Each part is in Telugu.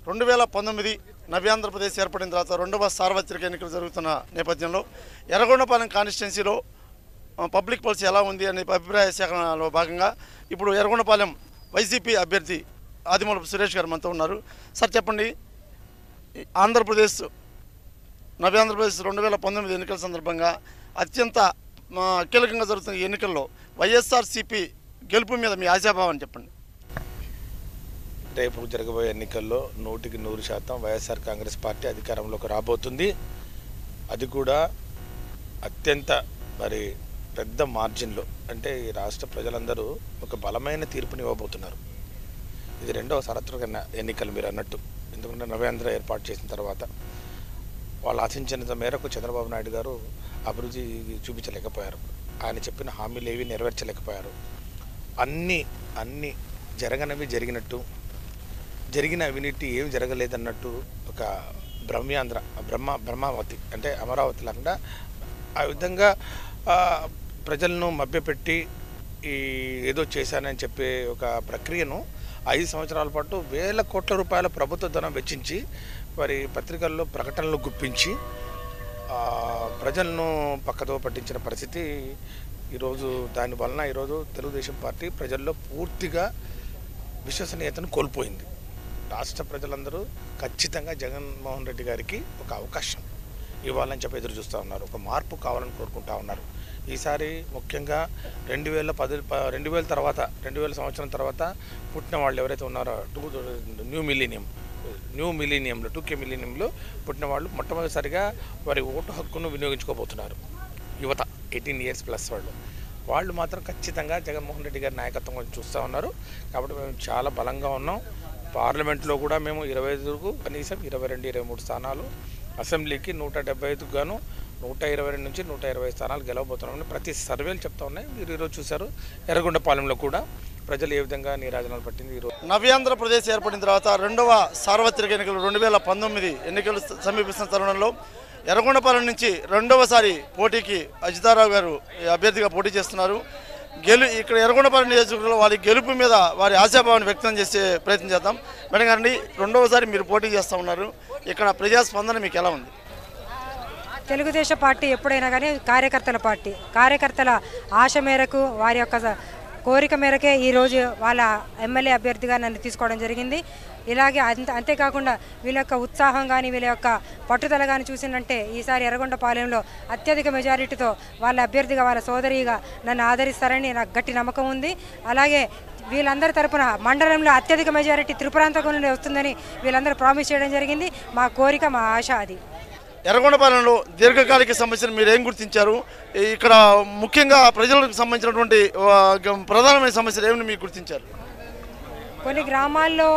2019 నవ్య ఆంధ్రప్రదేశ్ ఏర్పడిన తర్వాత రెండవ సార్వత్రిక ఎన్నికలు జరుగుతున్న నేపథ్యంలో ఎర్రగొండపాలెం కాన్స్టిట్యున్సీలో పబ్లిక్ పాలసీ ఎలా ఉంది అనే అభిప్రాయ సేకరణలో భాగంగా ఇప్పుడు ఎర్రగొండపాలెం వైసీపీ అభ్యర్థి ఆదిమూలపు సురేష్ గారు మనతో ఉన్నారు. సార్ చెప్పండి, ఆంధ్రప్రదేశ్ నవ్య ఆంధ్రప్రదేశ్ 2019 ఎన్నికల సందర్భంగా అత్యంత కీలకంగా జరుగుతున్న ఈ ఎన్నికల్లో వైఎస్ఆర్సీపీ గెలుపు మీద మీ ఆశాభావాన్ని చెప్పండి. రేపు జరగబోయే ఎన్నికల్లో 100% వైఎస్ఆర్ కాంగ్రెస్ పార్టీ అధికారంలోకి రాబోతుంది. అది కూడా అత్యంత పెద్ద మార్జిన్లో, అంటే ఈ రాష్ట్ర ప్రజలందరూ ఒక బలమైన తీర్పుని ఇవ్వబోతున్నారు. ఇది రెండవ సార్వత్రిక ఎన్నికలు మీరు అన్నట్టు. ఎందుకంటే నవ్యాంధ్ర ఏర్పాటు చేసిన తర్వాత వాళ్ళు ఆశించినంత మేరకు చంద్రబాబు నాయుడు గారు అభివృద్ధి చూపించలేకపోయారు. ఆయన చెప్పిన హామీలు ఏవి నెరవేర్చలేకపోయారు. అన్నీ జరగనవి జరిగినట్టు, జరిగిన అవినీతి ఏమి జరగలేదన్నట్టు ఒక బ్రహ్మావతి అంటే అమరావతి లాగా ఆ విధంగా ప్రజలను మభ్యపెట్టి ఏదో చేశానని చెప్పే ఒక ప్రక్రియను 5 సంవత్సరాల పాటు వేల కోట్ల రూపాయల ప్రభుత్వ ధనం వెచ్చించి పత్రికల్లో ప్రకటనలు గుప్పించి ప్రజలను పక్కదో పట్టించిన పరిస్థితి ఈరోజు. దానివలన ఈరోజు తెలుగుదేశం పార్టీ ప్రజల్లో పూర్తిగా విశ్వసనీయతను కోల్పోయింది. రాష్ట్ర ప్రజలందరూ ఖచ్చితంగా జగన్మోహన్ రెడ్డి గారికి ఒక అవకాశం ఇవ్వాలని చెప్పి ఎదురు చూస్తూ ఉన్నారు. ఒక మార్పు కావాలని కోరుకుంటా ఉన్నారు. ఈసారి ముఖ్యంగా 2000 తర్వాత 2000 సంవత్సరం తర్వాత పుట్టిన వాళ్ళు ఎవరైతే ఉన్నారో న్యూ మిలీనియంలో 2K మిలీనియంలో పుట్టిన వాళ్ళు మొట్టమొదటిసారిగా వారి ఓటు హక్కును వినియోగించుకోబోతున్నారు. యువత 18 years ప్లస్ వాళ్ళు మాత్రం ఖచ్చితంగా జగన్మోహన్ రెడ్డి గారి నాయకత్వం చూస్తూ ఉన్నారు. కాబట్టి మేము చాలా బలంగా ఉన్నాం. పార్లమెంట్లో కూడా మేము 25కు కనీసం 22-23 స్థానాలు, అసెంబ్లీకి 175కు గాను 122 నుంచి 120 స్థానాలు గెలవబోతున్నామని ప్రతి సర్వేలు చెప్తా ఉన్నాయి. మీరు ఈరోజు చూశారు ఎర్రగొండపాలెంలో కూడా ప్రజలు ఏ విధంగా నీరాజనాలు పట్టింది. ఈరోజు నవ్యాంధ్రప్రదేశ్ ఏర్పడిన తర్వాత రెండవ సార్వత్రిక ఎన్నికలు 2019 ఎన్నికలు సమీపిస్తున్న తరుణంలో ఎర్రగొండపాలెం నుంచి రెండవసారి పోటీకి అజితారావు గారు అభ్యర్థిగా పోటీ చేస్తున్నారు. ఇక్కడ ఎర్రగొండపాలెం నియోజకవర్గంలో వారి గెలుపు మీద వారి ఆశాభావాన్ని వ్యక్తం చేసే ప్రయత్నం చేద్దాం. మేడం గారండి, రెండవసారి మీరు పోటీ చేస్తూ ఉన్నారు. ఇక్కడ ప్రజాస్పందన మీకు ఎలా ఉంది? తెలుగుదేశం పార్టీ ఎప్పుడైనా కానీ కార్యకర్తల పార్టీ. కార్యకర్తల ఆశ మేరకు, వారి యొక్క కోరిక మేరకే ఈరోజు వాళ్ళ ఎమ్మెల్యే అభ్యర్థిగా నన్ను తీసుకోవడం జరిగింది. ఇలాగే అంతేకాకుండా వీళ్ళ యొక్క ఉత్సాహం కానీ వీళ్ళ యొక్క పట్టుదల కానీ చూసిందంటే ఈసారి ఎర్రగొండపాలెంలో అత్యధిక మెజారిటీతో వాళ్ళ అభ్యర్థిగా, వాళ్ళ సోదరిగా నన్ను ఆదరిస్తారని నాకు గట్టి నమ్మకం ఉంది. అలాగే వీళ్ళందరి తరపున మండలంలో అత్యధిక మెజారిటీ త్రిపురాంతకం నుండి వస్తుందని వీళ్ళందరూ ప్రామిస్ చేయడం జరిగింది. మా కోరిక, మా ఆశ అది. ఎర్రగొండపాలెంలో దీర్ఘకాలిక సమస్యను మీరు ఏం గుర్తించారు? ఇక్కడ ముఖ్యంగా ప్రజలకు సంబంధించినటువంటి ప్రధానమైన సమస్యలు ఏమని మీరు గుర్తించారు? కొన్ని గ్రామాల్లో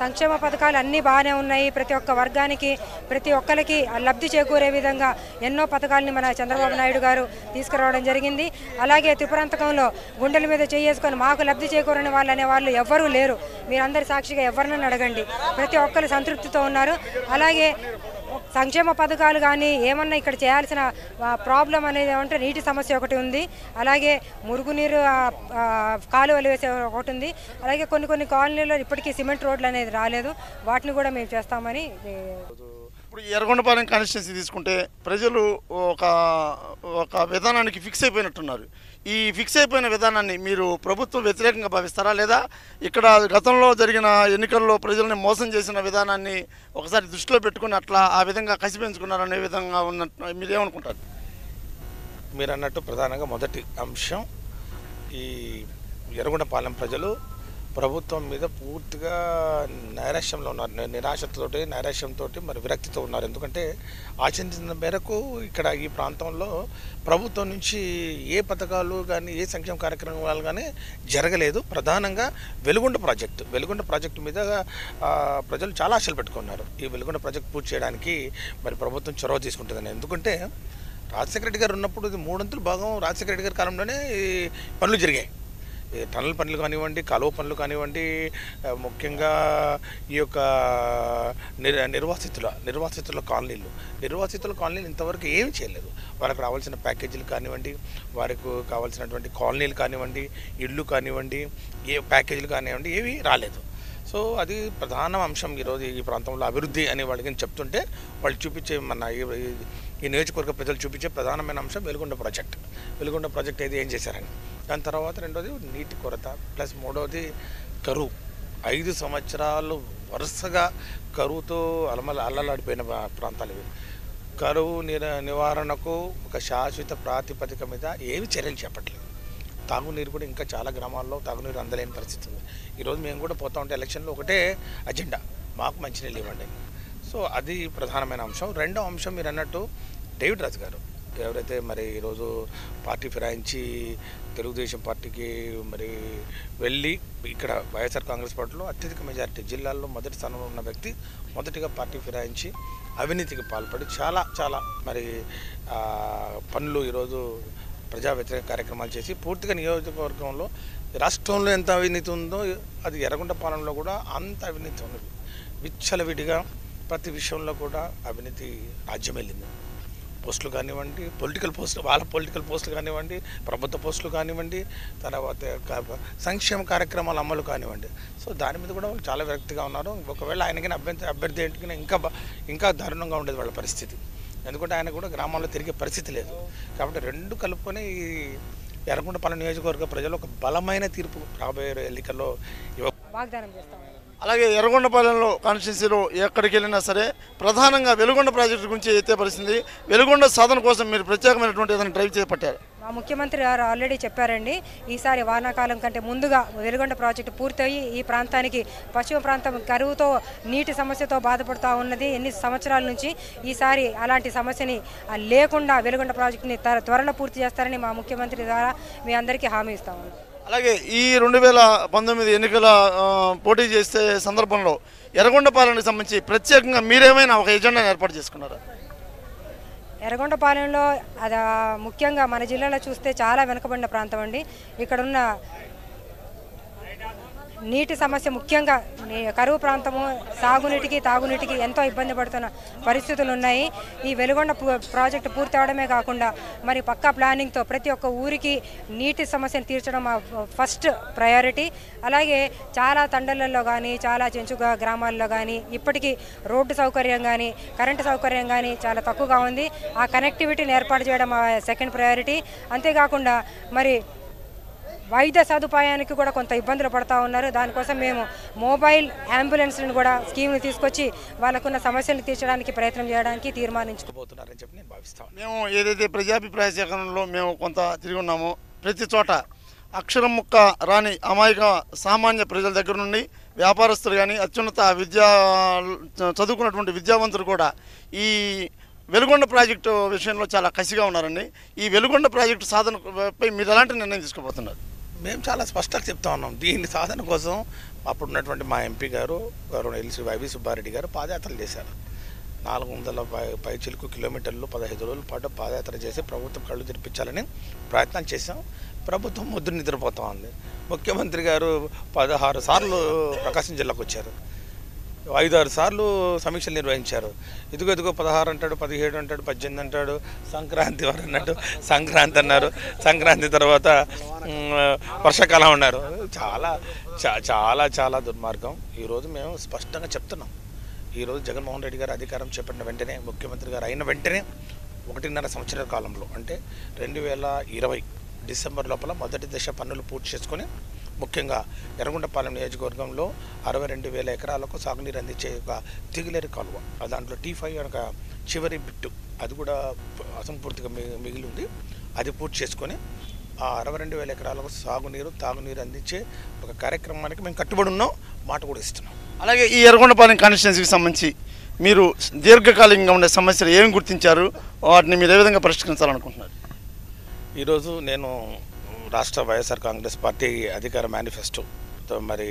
సంక్షేమ పథకాలు అన్నీ బాగానే ఉన్నాయి. ప్రతి ఒక్క వర్గానికి, ప్రతి ఒక్కరికి లబ్ధి చేకూరే విధంగా ఎన్నో పథకాలని మన చంద్రబాబు నాయుడు గారు తీసుకురావడం జరిగింది. అలాగే త్రిపురాంతకంలో గుండెల మీద చేసుకొని మాకు లబ్ధి చేకూరని వాళ్ళు అనేవాళ్ళు ఎవ్వరూ లేరు. మీరందరి సాక్షిగా ఎవరినైనా అడగండి, ప్రతి ఒక్కరు సంతృప్తితో ఉన్నారు. అలాగే సంక్షేమ పథకాలు కానీ ఏమన్నా ఇక్కడ చేయాల్సిన ప్రాబ్లం అనేది ఏమంటే నీటి సమస్య ఒకటి ఉంది. అలాగే మురుగునీరు కాలువలు వేసే ఒకటి ఉంది. అలాగే కొన్ని కాలనీలో ఇప్పటికీ సిమెంట్ రోడ్లు అనేది రాలేదు. వాటిని కూడా మేము చేస్తామని. ఇప్పుడు ఎర్రగొండపాలెం కాన్స్టిట్యున్సీ తీసుకుంటే ప్రజలు ఒక విధానానికి ఫిక్స్ అయిపోయినట్టున్నారు. ఈ ఫిక్స్ అయిపోయిన విధానాన్ని మీరు ప్రభుత్వం వ్యతిరేకంగా భావిస్తారా, లేదా ఇక్కడ గతంలో జరిగిన ఎన్నికల్లో ప్రజల్ని మోసం చేసిన విధానాన్ని ఒకసారి దృష్టిలో పెట్టుకుని అట్లా ఆ విధంగా కసి పెంచుకున్నారనే విధంగా ఉన్నట్టు మీరేమనుకుంటారు? మీరు అన్నట్టు ప్రధానంగా మొదటి అంశం, ఈ ఎర్రగొండపాలెం ప్రజలు ప్రభుత్వం మీద పూర్తిగా నైరాశ్యంలో ఉన్నారు. నైరాశ్యంతో విరక్తితో ఉన్నారు. ఎందుకంటే ఆశించిన మేరకు ఇక్కడ ఈ ప్రాంతంలో ప్రభుత్వం నుంచి ఏ పథకాలు కానీ ఏ సంక్షేమ కార్యక్రమాలు కానీ జరగలేదు. ప్రధానంగా వెలుగొండ ప్రాజెక్టు మీద ప్రజలు చాలా ఆశలు పెట్టుకున్నారు. ఈ వెలుగొండ ప్రాజెక్టు పూర్తి చేయడానికి ప్రభుత్వం చొరవ తీసుకుంటుందని. ఎందుకంటే రాజశేఖర రెడ్డి గారు ఉన్నప్పుడు ఇది 3/4 భాగం రాజశేఖర రెడ్డి గారి కాలంలోనే పనులు జరిగాయి. టనల్ పనులు కానివ్వండి, కాలువ పనులు కానివ్వండి, ముఖ్యంగా ఈ యొక్క నిర్వాసితుల కాలనీలు ఇంతవరకు ఏమి చేయలేదు. వారికి రావాల్సిన ప్యాకేజీలు కానివ్వండి, వారికి కావాల్సినటువంటి కాలనీలు కానివ్వండి, ఇళ్ళు కానివ్వండి, ఏ ప్యాకేజీలు కానివ్వండి ఏవి రాలేదు. సో అది ప్రధాన అంశం ఈరోజు ఈ ప్రాంతంలో అభివృద్ధి అని వాళ్ళకి చెప్తుంటే వాళ్ళు చూపించే ఈ నియోజకవర్గ ప్రజలు చూపించే ప్రధానమైన అంశం వెలుగొండ ప్రాజెక్ట్. వెలుగొండ ప్రాజెక్ట్ ఏం చేశారని. దాని తర్వాత రెండోది నీటి కొరత, ప్లస్ మూడవది కరువు. 5 సంవత్సరాలు వరుసగా కరువుతో అల్లలాడిపోయిన ప్రాంతాలు ఇవి. కరువు నివారణకు ఒక శాశ్వత ప్రాతిపదిక మీద ఏమి చర్యలు చేపట్టలేదు. తాగునీరు కూడా ఇంకా చాలా గ్రామాల్లో తాగునీరు అందలేని పరిస్థితి ఉంది. ఈరోజు మేము కూడా పోతా ఉంటే ఎలక్షన్లో ఒకటే అజెండా, మాకు మంచినీళ్ళు ఇవ్వండి. సో అది ప్రధానమైన అంశం. రెండో అంశం మీరు అన్నట్టు డేవిడ్ రాజు గారు ఎవరైతే మరి ఈరోజు పార్టీ ఫిరాయించి తెలుగుదేశం పార్టీకి మరి వెళ్ళి ఇక్కడ వైఎస్ఆర్ కాంగ్రెస్ పార్టీలో అత్యధిక మెజారిటీ జిల్లాల్లో మొదటి స్థానంలో ఉన్న వ్యక్తి మొదటిగా పార్టీ ఫిరాయించి అవినీతికి పాల్పడి చాలా చాలా మరి పనులు ఈరోజు ప్రజా వ్యతిరేక కార్యక్రమాలు చేసి పూర్తిగా నియోజకవర్గంలో రాష్ట్రంలో ఎంత అవినీతి ఉందో అది ఎర్రగొండ పాలనలో కూడా అంత అవినీతి ఉన్నది. విచ్చలవిడిగా ప్రతి విషయంలో కూడా అవినీతి రాజ్యం వెళ్ళింది. పోస్టులు కానివ్వండి, పొలిటికల్ పోస్టులు, వాళ్ళ పొలిటికల్ పోస్టులు కానివ్వండి, ప్రభుత్వ పోస్టులు కానివ్వండి, తర్వాత సంక్షేమ కార్యక్రమాల అమలు కానివ్వండి. సో దాని మీద కూడా వాళ్ళు చాలా విరక్తిగా ఉన్నారు. ఒకవేళ ఆయనకైనా అభ్యర్థి ఏంటికైనా ఇంకా దారుణంగా ఉండేది వాళ్ళ పరిస్థితి. ఎందుకంటే ఆయన కూడా గ్రామాల్లో తిరిగే పరిస్థితి లేదు. కాబట్టి రెండు కలుపుకొని ఈ ఎర్రగొండపాలెం నియోజకవర్గ ప్రజలు ఒక బలమైన తీర్పు రాబోయే ఎన్నికల్లో వాగ్దానం చేస్తాం. అలాగే ఎర్రగొండపాలెంలో కాన్స్టిట్యున్సీలో ఎక్కడికి వెళ్ళినా సరే ప్రధానంగా వెలుగొండ ప్రాజెక్టు గురించి అయితే పరిస్థితి. వెలుగొండ సాధన కోసం మీరు ప్రత్యేకమైనటువంటి ఏదైనా డ్రైవ్ చేపట్టారు? మా ముఖ్యమంత్రి గారు ఆల్రెడీ చెప్పారండి, ఈసారి వానాకాలం కంటే ముందుగా వెలుగొండ ప్రాజెక్టు పూర్తయి ఈ ప్రాంతానికి పశ్చిమ ప్రాంతం కరువుతో నీటి సమస్యతో బాధపడుతూ ఉన్నది ఎన్ని సంవత్సరాల నుంచి. ఈసారి అలాంటి సమస్యని లేకుండా వెలుగొండ ప్రాజెక్టుని త్వరలో పూర్తి చేస్తారని మా ముఖ్యమంత్రి ద్వారా మీ అందరికీ హామీ ఇస్తా ఉన్నాం. అలాగే ఈ 2019 ఎన్నికల పోటీ చేసే సందర్భంలో ఎర్రగొండపాలెంకి సంబంధించి ప్రత్యేకంగా మీరేమైనా ఒక ఎజెండాను ఏర్పాటు చేసుకున్నారా? ఎర్రగొండపాలెంలో అది ముఖ్యంగా మన జిల్లాలో చూస్తే చాలా వెనుకబడిన ప్రాంతం అండి. ఇక్కడున్న నీటి సమస్య ముఖ్యంగా కరువు ప్రాంతము, సాగునీటికి తాగునీటికి ఎంతో ఇబ్బంది పడుతున్న పరిస్థితులు ఉన్నాయి. ఈ వెలుగొండ ప్రాజెక్టు పూర్తి అవడమే కాకుండా మరి పక్కా ప్లానింగ్తో ప్రతి ఒక్క ఊరికి నీటి సమస్యను తీర్చడం మా ఫస్ట్ ప్రయారిటీ. అలాగే చాలా తండలలో కానీ చాలా చెంచు గ్రామాల్లో కానీ ఇప్పటికీ రోడ్డు సౌకర్యం కానీ కరెంటు సౌకర్యం కానీ చాలా తక్కువగా ఉంది. ఆ కనెక్టివిటీని ఏర్పాటు చేయడం మా సెకండ్ ప్రయారిటీ. అంతేకాకుండా మరి వైద్య సదుపాయానికి కూడా కొంత ఇబ్బందులు పడుతూ ఉన్నారు. దానికోసం మేము మొబైల్ అంబులెన్స్లను కూడా స్కీమ్ని తీసుకొచ్చి వాళ్ళకున్న సమస్యలు తీర్చడానికి ప్రయత్నం చేయడానికి తీర్మానించుకోబోతున్నారని చెప్పి నేను భావిస్తాను. మేము ఏదైతే ప్రజాభిప్రాయ సేకరణలో మేము కొంత తిరిగి ఉన్నామో ప్రతి చోట అక్షరం ముక్క రాని అమాయక సామాన్య ప్రజల దగ్గర నుండి వ్యాపారస్తులు కానీ అత్యున్నత చదువుకున్నటువంటి విద్యావంతులు కూడా ఈ వెలుగొండ ప్రాజెక్టు విషయంలో చాలా కసిగా ఉన్నారండి. ఈ వెలుగొండ ప్రాజెక్టు సాధనపై మీరు ఎలాంటి నిర్ణయం తీసుకోబోతున్నారు? మేము చాలా స్పష్టంగా చెప్తా ఉన్నాం. దీని సాధన కోసం అప్పుడున్నటువంటి మా ఎంపీ గారు ఎల్సీ వైవి సుబ్బారెడ్డి గారు పాదయాత్రలు చేశారు. 400 పైచిలుకు కిలోమీటర్లు 15 రోజుల పాటు పాదయాత్ర చేసి ప్రభుత్వం కళ్ళు తెరిపించాలని ప్రయత్నం చేశాం. ప్రభుత్వం ముద్దు నిద్రపోతా ఉంది. ముఖ్యమంత్రి గారు 16 సార్లు ప్రకాశం జిల్లాకు వచ్చారు. 5-6 సార్లు సమీక్షలు నిర్వహించారు. ఇదిగో 16 అంటాడు, 17 అంటాడు, 18 అంటాడు, సంక్రాంతి వారు అన్నట్టు సంక్రాంతి అన్నారు. సంక్రాంతి తర్వాత వర్షాకాలం అన్నారు. చాలా చాలా చాలా దుర్మార్గం. ఈరోజు మేము స్పష్టంగా చెప్తున్నాం. ఈరోజు జగన్మోహన్ రెడ్డి గారు అధికారం చేపట్టిన వెంటనే, ముఖ్యమంత్రి గారు అయిన వెంటనే 1.5 సంవత్సరాల కాలంలో అంటే 2020 డిసెంబర్ లోపల మొదటి దశ పనులు పూర్తి చేసుకొని ముఖ్యంగా ఎర్రగొండపాలెం నియోజకవర్గంలో 62,000 ఎకరాలకు సాగునీరు అందించే ఒక తిగిలేరు కాలువ, దాంట్లో T5 అనక చివరి బిట్టు అది కూడా అసంపూర్తిగా మిగిలి ఉంది. అది పూర్తి చేసుకొని ఆ 62,000 ఎకరాలకు సాగునీరు తాగునీరు అందించే ఒక కార్యక్రమానికి మేము కట్టుబడి ఉన్నాం, మాట కూడా ఇస్తున్నాం. అలాగే ఈ ఎర్రగొండపాలెం కాన్స్టిట్యున్సీకి సంబంధించి మీరు దీర్ఘకాలికంగా ఉండే సమస్యలు ఏమి గుర్తించారు, వాటిని మీరు ఏ విధంగా పరిష్కరించాలనుకుంటున్నారు? ఈరోజు నేను రాష్ట్ర వైఎస్ఆర్ కాంగ్రెస్ పార్టీ అధికార మేనిఫెస్టోతో మరి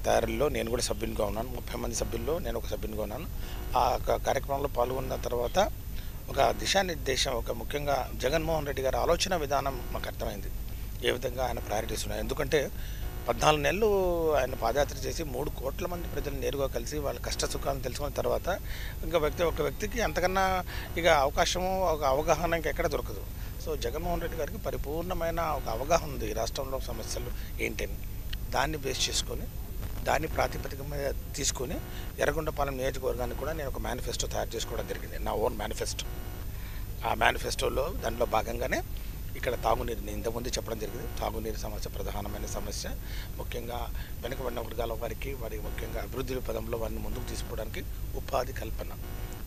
తయారీలో నేను కూడా సభ్యునిగా ఉన్నాను. 30 మంది సభ్యుల్లో నేను ఒక సభ్యునిగా ఉన్నాను. ఆ కార్యక్రమంలో పాల్గొన్న తర్వాత ఒక దిశానిర్దేశం, ఒక ముఖ్యంగా జగన్మోహన్ రెడ్డి గారి ఆలోచన విధానం మాకు అర్థమైంది. ఏ విధంగా ఆయన ప్రయారిటీస్ ఉన్నాయి. ఎందుకంటే 14 నెలలు ఆయన పాదయాత్ర చేసి 3 కోట్ల మంది ప్రజలు నేరుగా కలిసి వాళ్ళ కష్ట సుఖాలను తెలుసుకున్న తర్వాత ఇంకా ఒక వ్యక్తికి అంతకన్నా ఇక అవకాశము, ఒక అవగాహన ఇంకెక్కడ దొరకదు. సో జగన్మోహన్ రెడ్డి గారికి పరిపూర్ణమైన ఒక అవగాహన ఉంది ఈ రాష్ట్రంలో సమస్యలు ఏంటని. దాన్ని బేస్ చేసుకొని దాన్ని ప్రాతిపదిక మీద తీసుకొని ఎర్రగొండపాలెం నియోజకవర్గానికి కూడా నేను ఒక మేనిఫెస్టో తయారు చేసుకోవడం జరిగింది, నా ఓన్ మేనిఫెస్టో. ఆ మేనిఫెస్టోలో దాంట్లో భాగంగానే ఇక్కడ తాగునీరు, నేను ఇంతకుముందు చెప్పడం జరిగింది, తాగునీరు సమస్య ప్రధానమైన సమస్య. ముఖ్యంగా వెనుకబడిన వర్గాల వారికి ముఖ్యంగా అభివృద్ధి పదంలో వారిని ముందుకు తీసుకోవడానికి ఉపాధి కల్పన,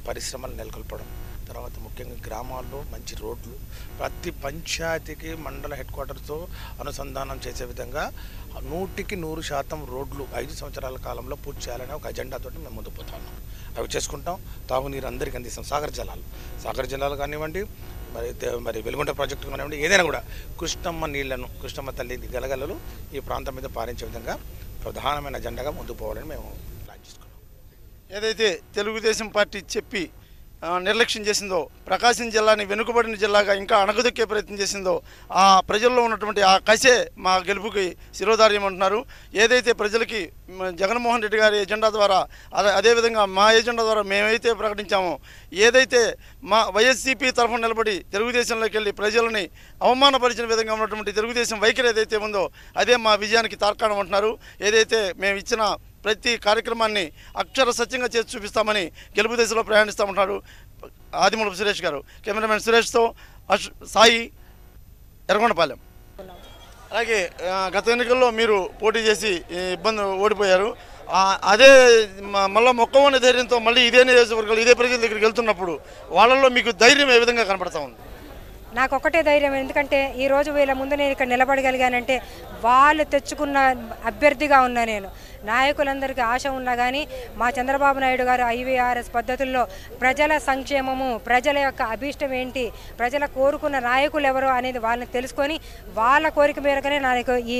పరిశ్రమలు నెలకొల్పడం, తర్వాత ముఖ్యంగా గ్రామాల్లో మంచి రోడ్లు, ప్రతి పంచాయతీకి మండల హెడ్ క్వార్టర్తో అనుసంధానం చేసే విధంగా 100% రోడ్లు 5 సంవత్సరాల కాలంలో పూర్తి చేయాలనే ఒక అజెండాతో మేము ముందుకు పోతాము. అవి చేసుకుంటాం. తాగునీరు అందరికీ అందిస్తాం. సాగర్ జలాలు కానివ్వండి, మరి వెలుగొండ ప్రాజెక్టు కానివ్వండి, ఏదైనా కూడా కృష్ణమ్మ నీళ్లను, కృష్ణమ్మ తల్లి గలగలలు ఈ ప్రాంతం మీద పారించే విధంగా ప్రధానమైన అజెండాగా ముందుకు పోవాలని మేము ప్లాన్ చేసుకున్నాం. ఏదైతే తెలుగుదేశం పార్టీ చెప్పి నిర్లక్ష్యం చేసిందో, ప్రకాశం జిల్లాని వెనుకబడిన జిల్లాగా ఇంకా అణగదొక్కే ప్రయత్నం చేసిందో, ఆ ప్రజల్లో ఉన్నటువంటి ఆ కసే మా గెలుపుకి శిరోధార్యం అంటున్నారు. ఏదైతే ప్రజలకి జగన్మోహన్ రెడ్డి గారి ఎజెండా ద్వారా, అదేవిధంగా మా ఎజెండా ద్వారా మేమైతే ప్రకటించామో, ఏదైతే మా వైఎస్సీపీ తరఫున నిలబడి తెలుగుదేశంలోకి వెళ్ళి ప్రజలని అవమానపరిచిన విధంగా ఉన్నటువంటి తెలుగుదేశం వైఖరి ఏదైతే ఉందో అదే మా విజయానికి తార్కాణం అంటున్నారు. ఏదైతే మేము ఇచ్చిన ప్రతి కార్యక్రమాన్ని అక్షర సత్యంగా చేసి చూపిస్తామని గెలుపు దిశలో ప్రయాణిస్తామంటున్నారు ఆదిమూలపు సురేష్ గారు. కెమెరామెన్ సురేష్తో సాయి, ఎర్రగొండపాలెం. అలాగే గత ఎన్నికల్లో మీరు పోటీ చేసి ఇబ్బంది ఓడిపోయారు. అదే మళ్ళీ మొక్కవని ధైర్యంతో మళ్ళీ ఇదే నియోజకవర్గాలు ఇదే ప్రజల దగ్గరికి వెళ్తున్నప్పుడు వాళ్ళల్లో మీకు ధైర్యం ఏ విధంగా కనపడతా ఉంది? నాకు ఒకటే ధైర్యం, ఎందుకంటే ఈరోజు వీళ్ళ ముందు నేను ఇక్కడ నిలబడగలిగానంటే వాళ్ళు తెచ్చుకున్న అభ్యర్థిగా ఉన్నా. నేను నాయకులందరికీ ఆశ ఉన్నా కానీ మా చంద్రబాబు నాయుడు గారు IVRS పద్ధతుల్లో ప్రజల సంక్షేమము, ప్రజల యొక్క అభీష్టం ఏంటి, ప్రజల కోరుకున్న నాయకులు ఎవరు అనేది వాళ్ళని తెలుసుకొని వాళ్ళ కోరిక మేరకనే నాకు ఈ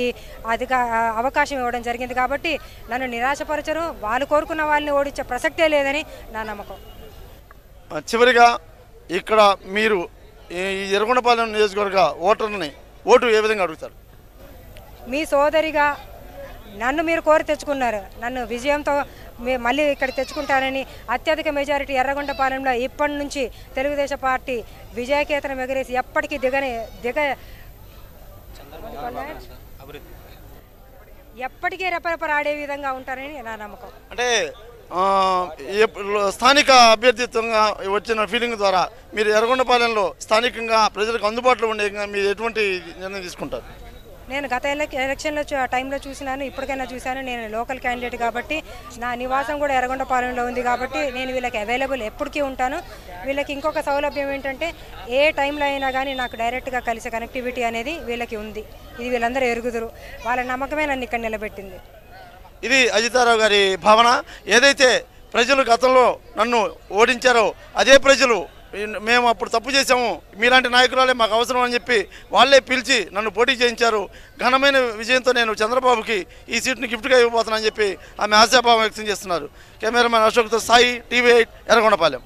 అవకాశం ఇవ్వడం జరిగింది. కాబట్టి నన్ను నిరాశపరచరు, వాళ్ళు కోరుకున్న వాళ్ళని ఓడించే ప్రసక్తే లేదని నా నమ్మకం. చివరిగా ఇక్కడ మీరు ఈ ఎర్రగొండపాలెం నియోజకవర్గ ఓటర్ని ఓటు ఏ విధంగా అడుగుతారు? మీ సోదరిగా నన్ను మీరు కోరి తెచ్చుకున్నారు. నన్ను విజయంతో మళ్ళీ ఇక్కడ తెచ్చుకుంటానని అత్యధిక మెజారిటీ ఎర్రగొండపాలెంలో ఇప్పటి నుంచి తెలుగుదేశం పార్టీ విజయకేతనం ఎగరేసి ఎప్పటికీ ఎప్పటికీ రెపరెపరాడే విధంగా ఉంటారని నా నమ్మకం. అంటే స్థానిక అభ్యర్థిత్వంగా వచ్చిన ఫీలింగ్ ద్వారా మీరు ఎర్రగొండపాలెంలో స్థానికంగా ప్రజలకు అందుబాటులో ఉండే మీరు ఎటువంటి నిర్ణయం తీసుకుంటారు? నేను గత ఎలక్షన్లో టైంలో చూసినాను, ఇప్పటికైనా చూశాను. నేను లోకల్ క్యాండిడేట్ కాబట్టి నా నివాసం కూడా ఎర్రగొండపాలెంలో ఉంది కాబట్టి నేను వీళ్ళకి అవైలబుల్ ఎప్పటికీ ఉంటాను. వీళ్ళకి ఇంకొక సౌలభ్యం ఏంటంటే ఏ టైంలో అయినా కానీ నాకు డైరెక్ట్గా కలిసే కనెక్టివిటీ అనేది వీళ్ళకి ఉంది. ఇది వీళ్ళందరూ ఎరుగుదురు. వాళ్ళ నమ్మకమే నన్ను ఇక్కడ నిలబెట్టింది. ఇది అజితారావు గారి భావన. ఏదైతే ప్రజలు గతంలో నన్ను ఓడించారో అదే ప్రజలు మేము అప్పుడు తప్పు చేశాము, మీలాంటి నాయకురాలే మాకు అవసరం అని చెప్పి వాళ్ళే పిలిచి నన్ను పోటీ చేయించారు. ఘనమైన విజయంతో నేను చంద్రబాబుకి ఈ సీట్ని గిఫ్ట్గా ఇవ్వబోతున్నానని చెప్పి ఆమె ఆశాభావం వ్యక్తం చేస్తున్నారు. కెమెరామెన్ అశోక్తో సాయి, TV8 ఎర్రగొండపాలెం.